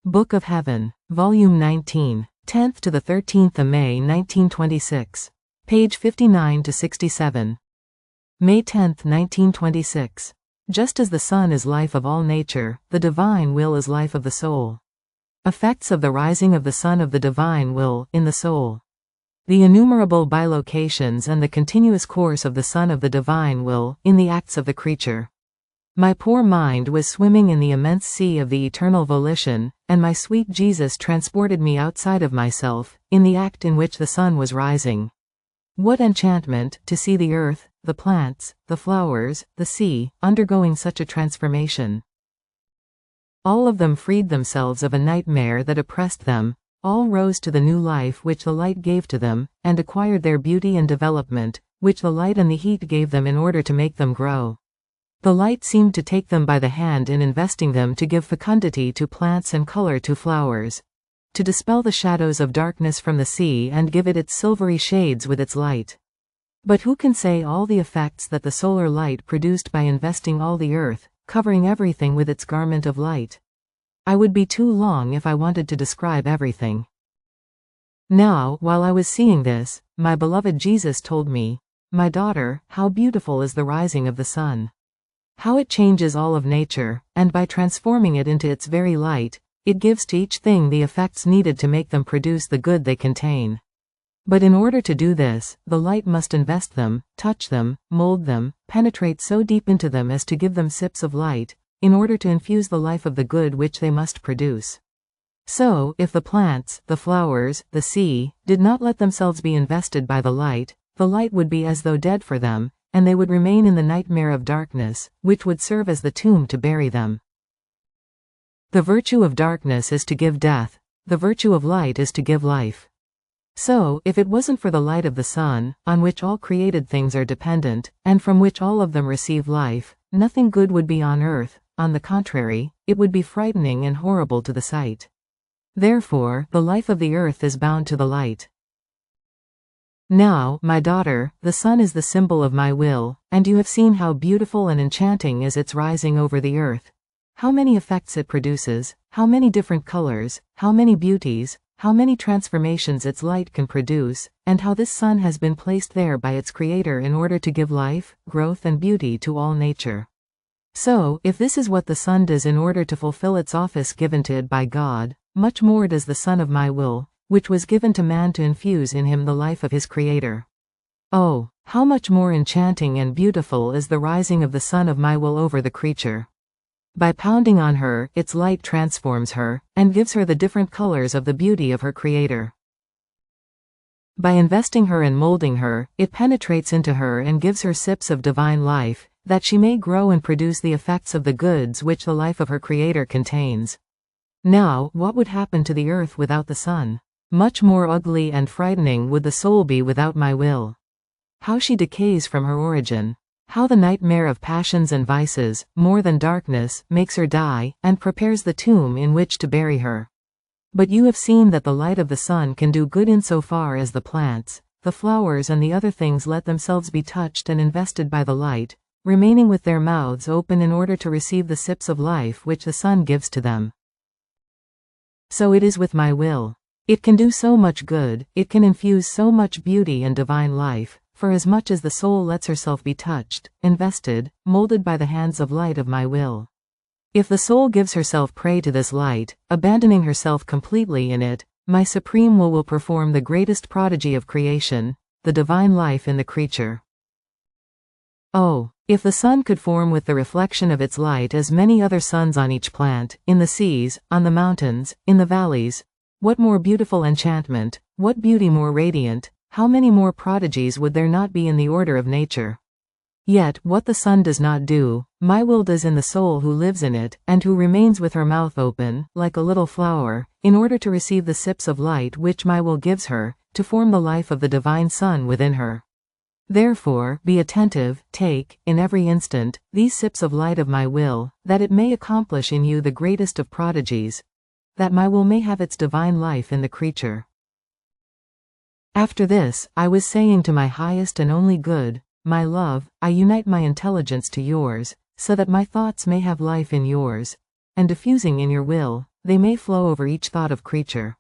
Book of Heaven, Volume 19, 10th to the 13th of May 1926. Page 59 to 67. May 10, 1926. Just as the sun is life of all nature, the divine will is life of the soul. Effects of the rising of the sun of the divine will, in the soul. The innumerable bilocations and the continuous course of the sun of the divine will, in the acts of the creature. My poor mind was swimming in the immense sea of the eternal volition, and my sweet Jesus transported me outside of myself, in the act in which the sun was rising. What enchantment, to see the earth, the plants, the flowers, the sea, undergoing such a transformation. All of them freed themselves of a nightmare that oppressed them, all rose to the new life which the light gave to them, and acquired their beauty and development, which the light and the heat gave them in order to make them grow. The light seemed to take them by the hand in investing them to give fecundity to plants and color to flowers, to dispel the shadows of darkness from the sea and give it its silvery shades with its light. But who can say all the effects that the solar light produced by investing all the earth, covering everything with its garment of light? I would be too long if I wanted to describe everything. Now, while I was seeing this, my beloved Jesus told me, "My daughter, how beautiful is the rising of the sun. How it changes all of nature, and by transforming it into its very light, it gives to each thing the effects needed to make them produce the good they contain. But in order to do this, the light must invest them, touch them, mold them, penetrate so deep into them as to give them sips of light, in order to infuse the life of the good which they must produce. So, if the plants, the flowers, the sea, did not let themselves be invested by the light would be as though dead for them, and they would remain in the nightmare of darkness, which would serve as the tomb to bury them. The virtue of darkness is to give death, the virtue of light is to give life. So, if it wasn't for the light of the sun, on which all created things are dependent, and from which all of them receive life, nothing good would be on earth. On the contrary, it would be frightening and horrible to the sight. Therefore, the life of the earth is bound to the light. Now, my daughter, the sun is the symbol of my will, and you have seen how beautiful and enchanting is its rising over the earth. How many effects it produces, how many different colors, how many beauties, how many transformations its light can produce, and how this sun has been placed there by its creator in order to give life, growth and beauty to all nature. So, if this is what the sun does in order to fulfill its office given to it by God, much more does the sun of my will, which was given to man to infuse in him the life of his creator. Oh, how much more enchanting and beautiful is the rising of the sun of my will over the creature. By pounding on her, its light transforms her, and gives her the different colors of the beauty of her creator. By investing her and molding her, it penetrates into her and gives her sips of divine life, that she may grow and produce the effects of the goods which the life of her creator contains. Now, what would happen to the earth without the sun? Much more ugly and frightening would the soul be without my will. How she decays from her origin. How the nightmare of passions and vices, more than darkness, makes her die, and prepares the tomb in which to bury her. But you have seen that the light of the sun can do good insofar as the plants, the flowers and the other things let themselves be touched and invested by the light, remaining with their mouths open in order to receive the sips of life which the sun gives to them. So it is with my will. It can do so much good, it can infuse so much beauty and divine life, for as much as the soul lets herself be touched, invested, molded by the hands of light of my will. If the soul gives herself prey to this light, abandoning herself completely in it, my supreme will perform the greatest prodigy of creation, the divine life in the creature. Oh, if the sun could form with the reflection of its light as many other suns on each plant, in the seas, on the mountains, in the valleys, what more beautiful enchantment, what beauty more radiant, how many more prodigies would there not be in the order of nature? Yet, what the sun does not do, my will does in the soul who lives in it, and who remains with her mouth open, like a little flower, in order to receive the sips of light which my will gives her, to form the life of the divine sun within her. Therefore, be attentive, take, in every instant, these sips of light of my will, that it may accomplish in you the greatest of prodigies, that my will may have its divine life in the creature. After this, I was saying to my highest and only good, my love, I unite my intelligence to yours, so that my thoughts may have life in yours, and diffusing in your will, they may flow over each thought of creature.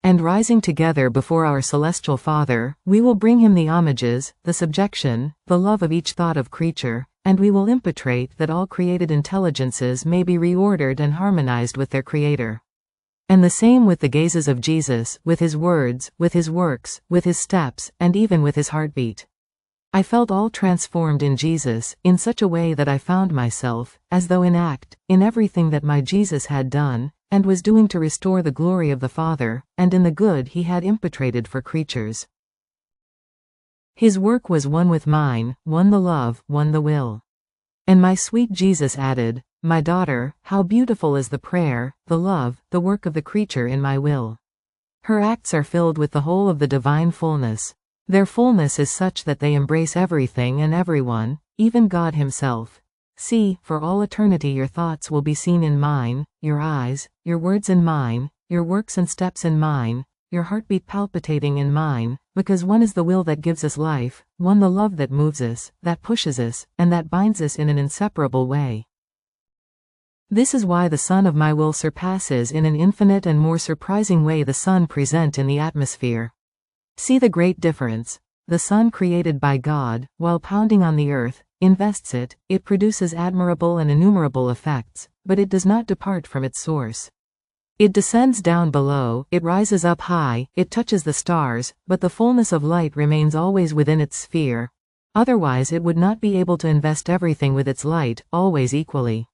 And rising together before our celestial Father, we will bring him the homages, the subjection, the love of each thought of creature, and we will impetrate that all created intelligences may be reordered and harmonized with their Creator. And the same with the gazes of Jesus, with his words, with his works, with his steps, and even with his heartbeat. I felt all transformed in Jesus, in such a way that I found myself, as though in act, in everything that my Jesus had done, and was doing to restore the glory of the Father, and in the good he had impetrated for creatures. His work was one with mine, one the love, one the will. And my sweet Jesus added, "My daughter, how beautiful is the prayer, the love, the work of the creature in my will. Her acts are filled with the whole of the divine fullness. Their fullness is such that they embrace everything and everyone, even God himself. See, for all eternity your thoughts will be seen in mine, your eyes, your words in mine, your works and steps in mine, your heartbeat palpitating in mine, because one is the will that gives us life, one the love that moves us, that pushes us, and that binds us in an inseparable way. This is why the sun of my will surpasses in an infinite and more surprising way the sun present in the atmosphere. See the great difference. The sun created by God, while pounding on the earth, invests it, it produces admirable and innumerable effects, but it does not depart from its source. It descends down below, it rises up high, it touches the stars, but the fullness of light remains always within its sphere. Otherwise it would not be able to invest everything with its light, always equally.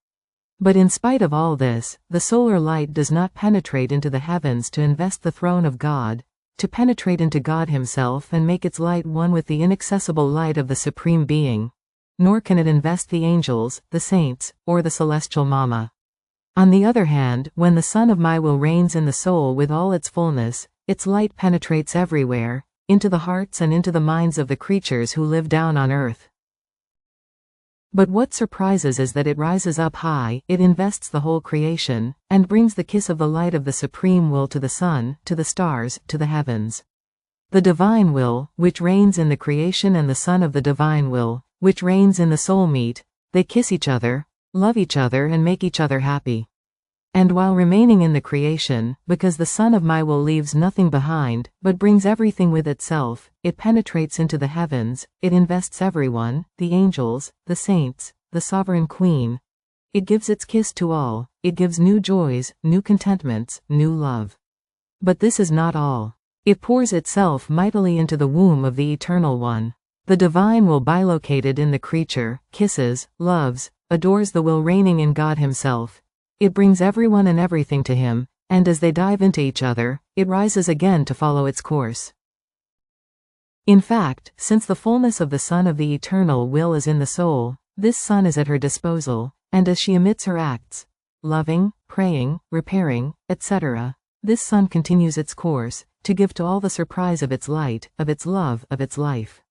But in spite of all this, the solar light does not penetrate into the heavens to invest the throne of God, to penetrate into God himself and make its light one with the inaccessible light of the Supreme Being. Nor can it invest the angels, the saints, or the celestial Mama. On the other hand, when the sun of my will reigns in the soul with all its fullness, its light penetrates everywhere, into the hearts and into the minds of the creatures who live down on earth. But what surprises is that it rises up high, it invests the whole creation, and brings the kiss of the light of the Supreme Will to the sun, to the stars, to the heavens. The Divine Will, which reigns in the creation, and the Son of the Divine Will, which reigns in the soul meet, they kiss each other, love each other and make each other happy. And while remaining in the creation, because the Son of my will leaves nothing behind, but brings everything with itself, it penetrates into the heavens, it invests everyone, the angels, the saints, the sovereign queen. It gives its kiss to all, it gives new joys, new contentments, new love. But this is not all. It pours itself mightily into the womb of the Eternal One. The divine will bilocated in the creature, kisses, loves, adores the will reigning in God himself. It brings everyone and everything to him, and as they dive into each other, it rises again to follow its course. In fact, since the fullness of the Son of the Eternal Will is in the soul, this sun is at her disposal, and as she emits her acts, loving, praying, repairing, etc., this sun continues its course, to give to all the surprise of its light, of its love, of its life.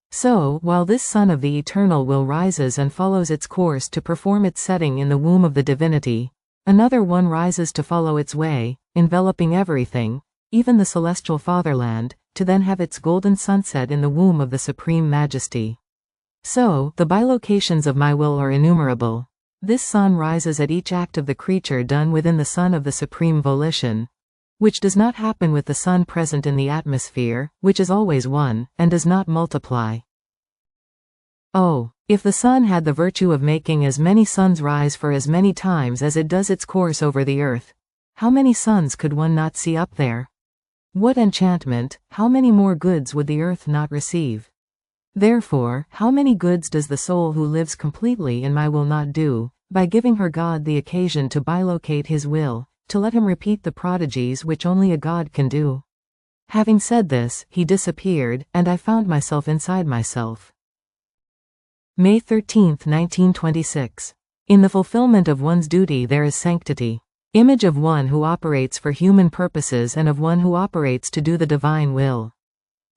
So, while this Son of the Eternal Will rises and follows its course to perform its setting in the womb of the divinity, another one rises to follow its way, enveloping everything, even the celestial fatherland, to then have its golden sunset in the womb of the Supreme Majesty. So, the bilocations of my will are innumerable. This sun rises at each act of the creature done within the sun of the Supreme Volition, which does not happen with the sun present in the atmosphere, which is always one, and does not multiply. Oh, if the sun had the virtue of making as many suns rise for as many times as it does its course over the earth, how many suns could one not see up there? What enchantment, how many more goods would the earth not receive? Therefore, how many goods does the soul who lives completely in my will not do, by giving her God the occasion to bilocate his will, to let him repeat the prodigies which only a God can do? Having said this, he disappeared, and I found myself inside myself. May 13, 1926. In the fulfillment of one's duty there is sanctity. Image of one who operates for human purposes and of one who operates to do the divine will.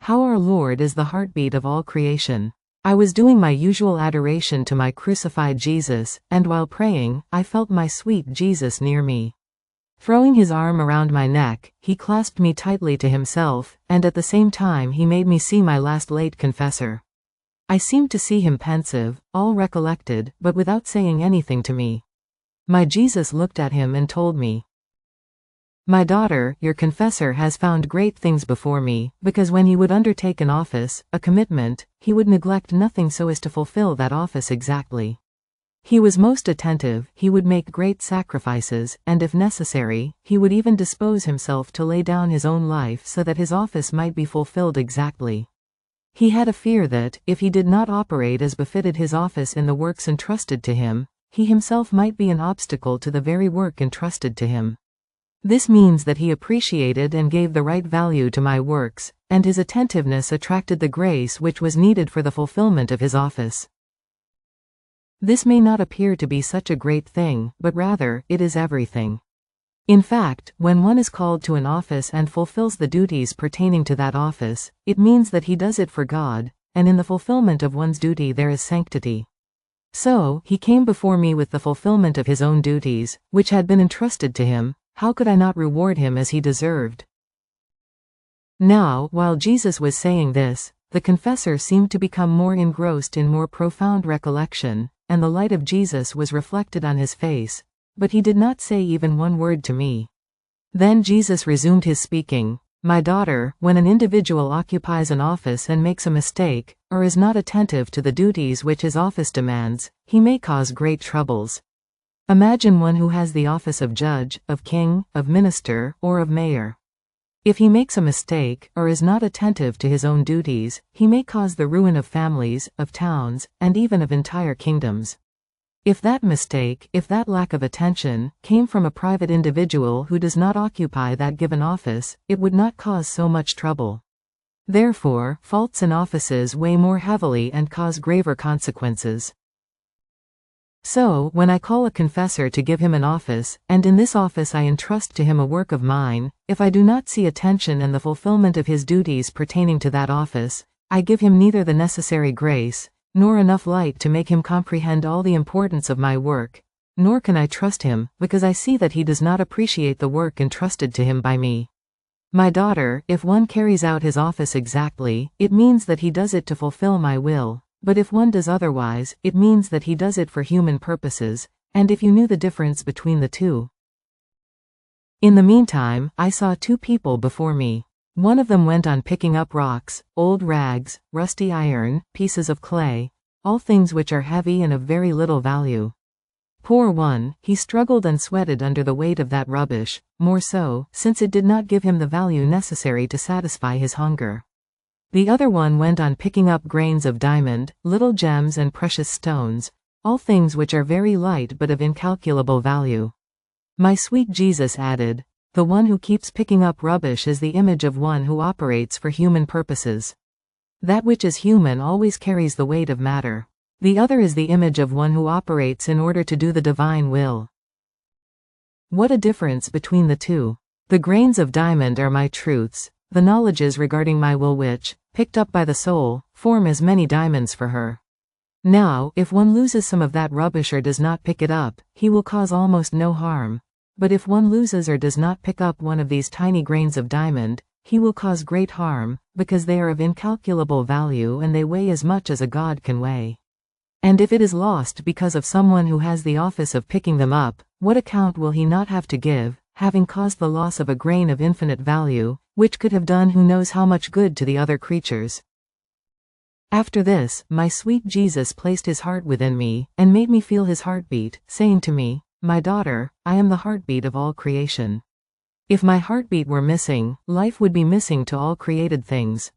How our Lord is the heartbeat of all creation. I was doing my usual adoration to my crucified Jesus, and while praying, I felt my sweet Jesus near me. Throwing his arm around my neck, he clasped me tightly to himself, and at the same time he made me see my last late confessor. I seemed to see him pensive, all recollected, but without saying anything to me. My Jesus looked at him and told me, My daughter, your confessor has found great things before me, because when he would undertake an office, a commitment, he would neglect nothing so as to fulfill that office exactly. He was most attentive, he would make great sacrifices, and if necessary, he would even dispose himself to lay down his own life so that his office might be fulfilled exactly. He had a fear that, if he did not operate as befitted his office in the works entrusted to him, he himself might be an obstacle to the very work entrusted to him. This means that he appreciated and gave the right value to my works, and his attentiveness attracted the grace which was needed for the fulfillment of his office. This may not appear to be such a great thing, but rather, it is everything. In fact, when one is called to an office and fulfills the duties pertaining to that office, it means that he does it for God, and in the fulfillment of one's duty there is sanctity. So, he came before me with the fulfillment of his own duties, which had been entrusted to him. How could I not reward him as he deserved? Now, while Jesus was saying this, the confessor seemed to become more engrossed in more profound recollection, and the light of Jesus was reflected on his face, but he did not say even one word to me. Then Jesus resumed his speaking. My daughter, when an individual occupies an office and makes a mistake, or is not attentive to the duties which his office demands, he may cause great troubles. Imagine one who has the office of judge, of king, of minister, or of mayor. If he makes a mistake, or is not attentive to his own duties, he may cause the ruin of families, of towns, and even of entire kingdoms. If that mistake, if that lack of attention, came from a private individual who does not occupy that given office, it would not cause so much trouble. Therefore, faults in offices weigh more heavily and cause graver consequences. So, when I call a confessor to give him an office, and in this office I entrust to him a work of mine, if I do not see attention and the fulfillment of his duties pertaining to that office, I give him neither the necessary grace, nor enough light to make him comprehend all the importance of my work, nor can I trust him, because I see that he does not appreciate the work entrusted to him by me. My daughter, if one carries out his office exactly, it means that he does it to fulfill my will, but if one does otherwise, it means that he does it for human purposes, and if you knew the difference between the two. In the meantime, I saw two people before me. One of them went on picking up rocks, old rags, rusty iron, pieces of clay, all things which are heavy and of very little value. Poor one, he struggled and sweated under the weight of that rubbish, more so, since it did not give him the value necessary to satisfy his hunger. The other one went on picking up grains of diamond, little gems and precious stones, all things which are very light but of incalculable value. My sweet Jesus added, the one who keeps picking up rubbish is the image of one who operates for human purposes. That which is human always carries the weight of matter. The other is the image of one who operates in order to do the divine will. What a difference between the two. The grains of diamond are my truths, the knowledges regarding my will which, picked up by the soul, form as many diamonds for her. Now, if one loses some of that rubbish or does not pick it up, he will cause almost no harm. But if one loses or does not pick up one of these tiny grains of diamond, he will cause great harm, because they are of incalculable value and they weigh as much as a god can weigh. And if it is lost because of someone who has the office of picking them up, what account will he not have to give, having caused the loss of a grain of infinite value, which could have done who knows how much good to the other creatures? After this, my sweet Jesus placed his heart within me, and made me feel his heartbeat, saying to me, my daughter, I am the heartbeat of all creation. If my heartbeat were missing, life would be missing to all created things.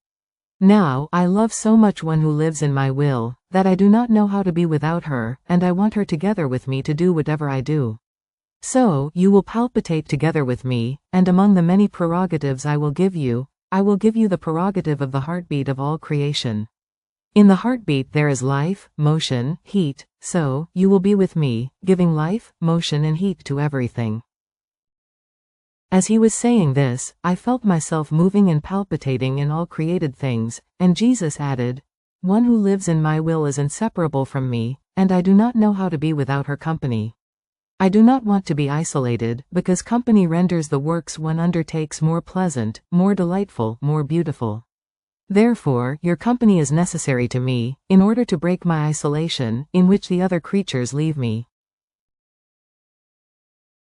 Now, I love so much one who lives in my will, that I do not know how to be without her, and I want her together with me to do whatever I do. So, you will palpitate together with me, and among the many prerogatives I will give you the prerogative of the heartbeat of all creation. In the heartbeat there is life, motion, heat, so, you will be with me, giving life, motion and heat to everything. As he was saying this, I felt myself moving and palpitating in all created things, and Jesus added, one who lives in my will is inseparable from me, and I do not know how to be without her company. I do not want to be isolated, because company renders the works one undertakes more pleasant, more delightful, more beautiful. Therefore, your company is necessary to me, in order to break my isolation, in which the other creatures leave me.